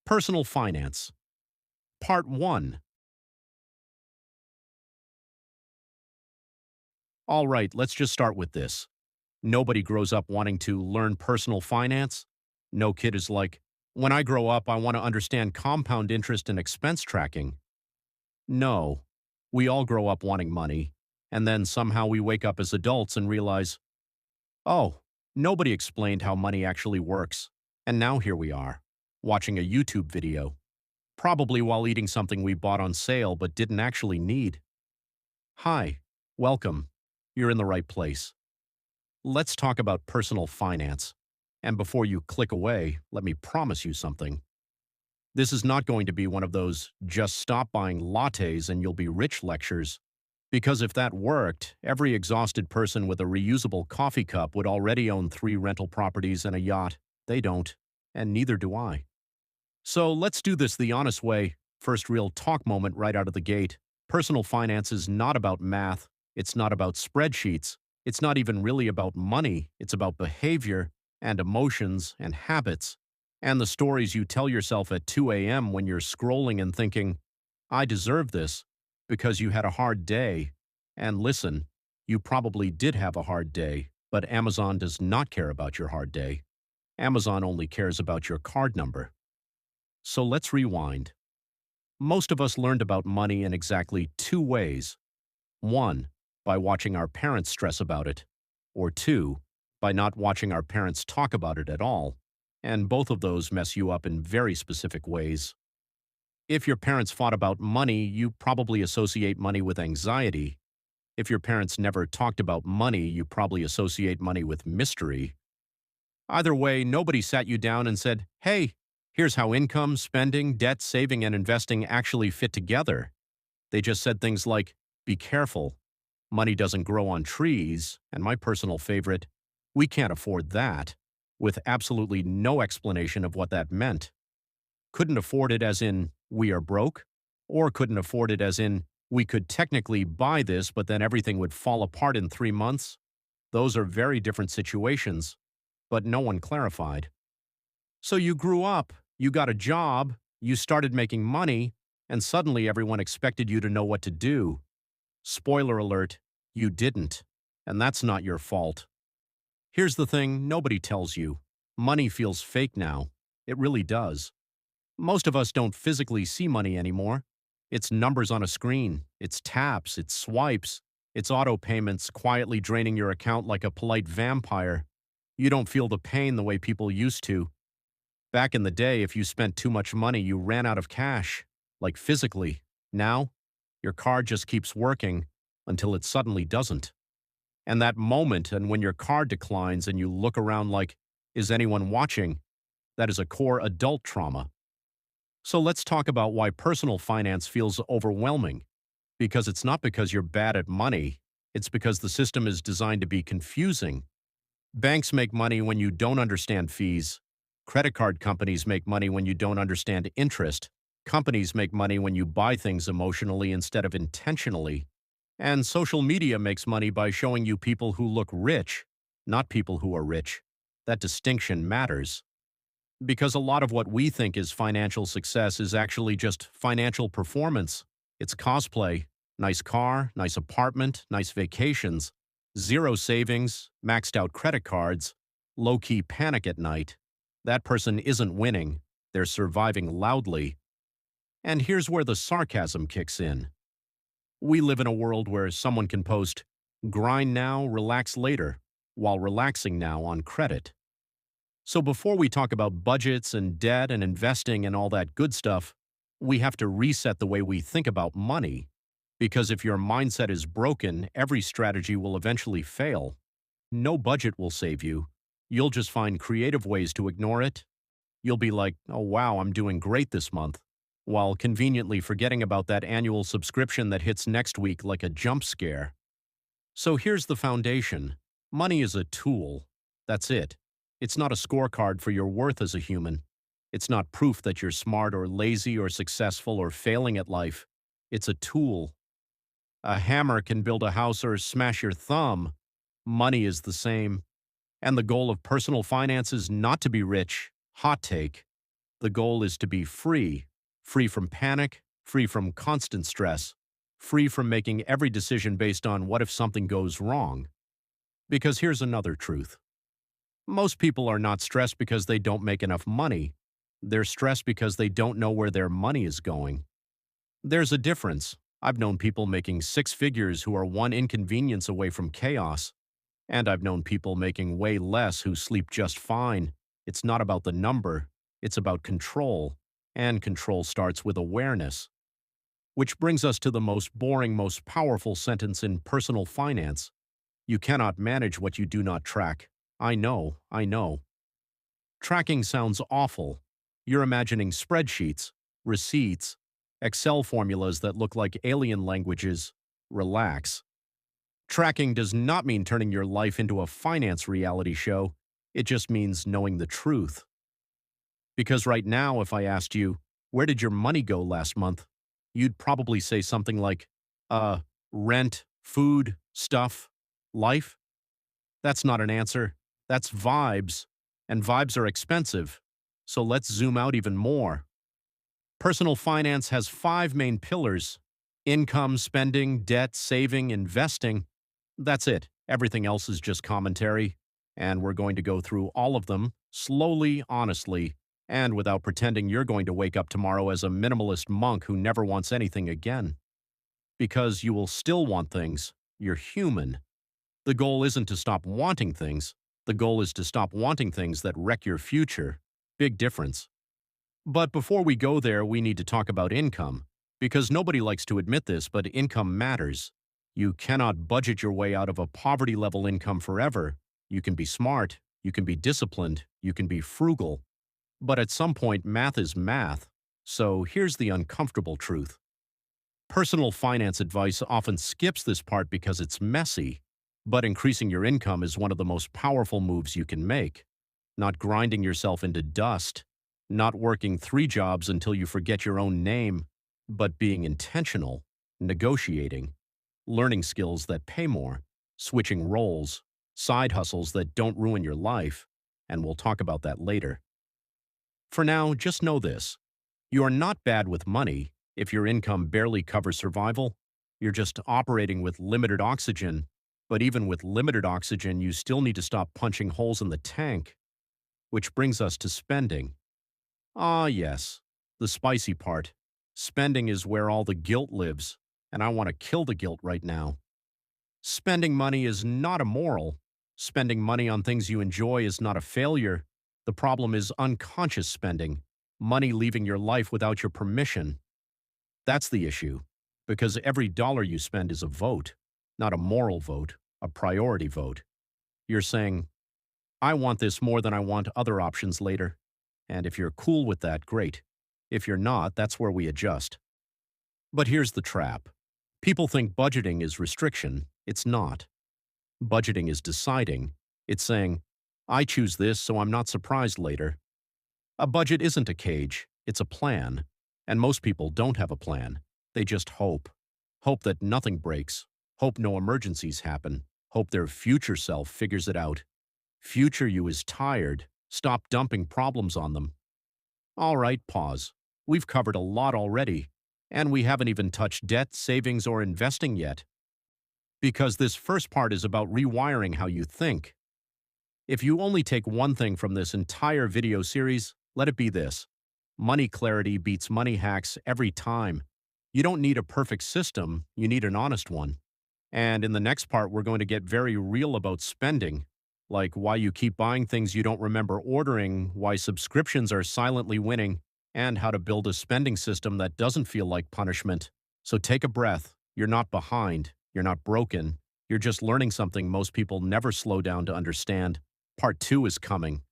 Personal Finance. Part 1. All right, let's just start with this. Nobody grows up wanting to learn personal finance. No kid is like, when I grow up, I want to understand compound interest and expense tracking. No, we all grow up wanting money, and then somehow we wake up as adults and realize, oh, nobody explained how money actually works. And now here we are, watching a YouTube video, probably while eating something we bought on sale but didn't actually need. Hi, welcome. You're in the right place. Let's talk about personal finance. And before you click away, let me promise you something. This is not going to be one of those just stop buying lattes and you'll be rich lectures. Because if that worked, every exhausted person with a reusable coffee cup would already own 3 rental properties and a yacht. They don't, and neither do I. So let's do this the honest way. First real talk moment right out of the gate. Personal finance is not about math. It's not about spreadsheets. It's not even really about money. It's about behavior and emotions and habits and the stories you tell yourself at 2 a.m. when you're scrolling and thinking, I deserve this because you had a hard day. And listen, you probably did have a hard day, but Amazon does not care about your hard day. Amazon only cares about your card number. So let's rewind. Most of us learned about money in exactly 2 ways. 1, by watching our parents stress about it, or 2, by not watching our parents talk about it at all, and both of those mess you up in very specific ways. If your parents fought about money, you probably associate money with anxiety. If your parents never talked about money, you probably associate money with mystery. Either way, nobody sat you down and said, hey, here's how income, spending, debt, saving, and investing actually fit together. They just said things like, be careful. Money doesn't grow on trees, and my personal favorite, we can't afford that, with absolutely no explanation of what that meant. Couldn't afford it as in, we are broke, or couldn't afford it as in, we could technically buy this, but then everything would fall apart in 3 months. Those are very different situations, but no one clarified. So you grew up, you got a job, you started making money, and suddenly everyone expected you to know what to do. Spoiler alert, you didn't, and that's not your fault. Here's the thing nobody tells you. Money feels fake now. It really does. Most of us don't physically see money anymore. It's numbers on a screen, it's taps, it's swipes, it's auto payments quietly draining your account like a polite vampire. You don't feel the pain the way people used to. Back in the day, if you spent too much money, you ran out of cash, like physically. Now, your card just keeps working until it suddenly doesn't. And that moment, and when your card declines and you look around like, is anyone watching? That is a core adult trauma. So let's talk about why personal finance feels overwhelming. Because it's not because you're bad at money, it's because the system is designed to be confusing. Banks make money when you don't understand fees. Credit card companies make money when you don't understand interest. Companies make money when you buy things emotionally instead of intentionally. And social media makes money by showing you people who look rich, not people who are rich. That distinction matters. Because a lot of what we think is financial success is actually just financial performance. It's cosplay, nice car, nice apartment, nice vacations, zero savings, maxed out credit cards, low-key panic at night. That person isn't winning. They're surviving loudly. And here's where the sarcasm kicks in. We live in a world where someone can post, grind now, relax later, while relaxing now on credit. So before we talk about budgets and debt and investing and all that good stuff, we have to reset the way we think about money. Because if your mindset is broken, every strategy will eventually fail. No budget will save you. You'll just find creative ways to ignore it. You'll be like, oh wow, I'm doing great this month, while conveniently forgetting about that annual subscription that hits next week like a jump scare. So here's the foundation. Money is a tool. That's it. It's not a scorecard for your worth as a human. It's not proof that you're smart or lazy or successful or failing at life. It's a tool. A hammer can build a house or smash your thumb. Money is the same. And the goal of personal finance is not to be rich. Hot take. The goal is to be free, free from panic, free from constant stress, free from making every decision based on what if something goes wrong. Because here's another truth. Most people are not stressed because they don't make enough money. They're stressed because they don't know where their money is going. There's a difference. I've known people making six figures who are one inconvenience away from chaos, and I've known people making way less who sleep just fine. It's not about the number, it's about control, and control starts with awareness. Which brings us to the most boring, most powerful sentence in personal finance. You cannot manage what you do not track. I know, I know. Tracking sounds awful. You're imagining spreadsheets, receipts, Excel formulas that look like alien languages. Relax. Tracking does not mean turning your life into a finance reality show. It just means knowing the truth. Because right now, if I asked you, where did your money go last month? You'd probably say something like, rent, food, stuff, life. That's not an answer. That's vibes. And vibes are expensive. So let's zoom out even more. Personal finance has five main pillars: income, spending, debt, saving, investing. That's it. Everything else is just commentary. And we're going to go through all of them, slowly, honestly, and without pretending you're going to wake up tomorrow as a minimalist monk who never wants anything again. Because you will still want things. You're human. The goal isn't to stop wanting things. The goal is to stop wanting things that wreck your future. Big difference. But before we go there, we need to talk about income. Because nobody likes to admit this, but income matters. You cannot budget your way out of a poverty-level income forever. You can be smart, you can be disciplined, you can be frugal. But at some point, math is math. So here's the uncomfortable truth. Personal finance advice often skips this part because it's messy. But increasing your income is one of the most powerful moves you can make. Not grinding yourself into dust. Not working 3 jobs until you forget your own name, but being intentional, negotiating, learning skills that pay more, switching roles, side hustles that don't ruin your life, and we'll talk about that later. For now, just know this. You are not bad with money if your income barely covers survival. You're just operating with limited oxygen, but even with limited oxygen, you still need to stop punching holes in the tank. Which brings us to spending. Ah, yes, the spicy part. Spending is where all the guilt lives, and I want to kill the guilt right now. Spending money is not immoral. Spending money on things you enjoy is not a failure. The problem is unconscious spending, money leaving your life without your permission. That's the issue, because every dollar you spend is a vote, not a moral vote, a priority vote. You're saying, I want this more than I want other options later. And if you're cool with that, great. If you're not, that's where we adjust. But here's the trap. People think budgeting is restriction. It's not. Budgeting is deciding. It's saying, I choose this so I'm not surprised later. A budget isn't a cage. It's a plan. And most people don't have a plan. They just hope. Hope that nothing breaks. Hope no emergencies happen. Hope their future self figures it out. Future you is tired. Stop dumping problems on them. All right, pause. We've covered a lot already, and we haven't even touched debt, savings, or investing yet. Because this first part is about rewiring how you think. If you only take one thing from this entire video series, let it be this. Money clarity beats money hacks every time. You don't need a perfect system, you need an honest one. And in the next part, we're going to get very real about spending. Like why you keep buying things you don't remember ordering, why subscriptions are silently winning, and how to build a spending system that doesn't feel like punishment. So take a breath. You're not behind. You're not broken. You're just learning something most people never slow down to understand. Part 2 is coming.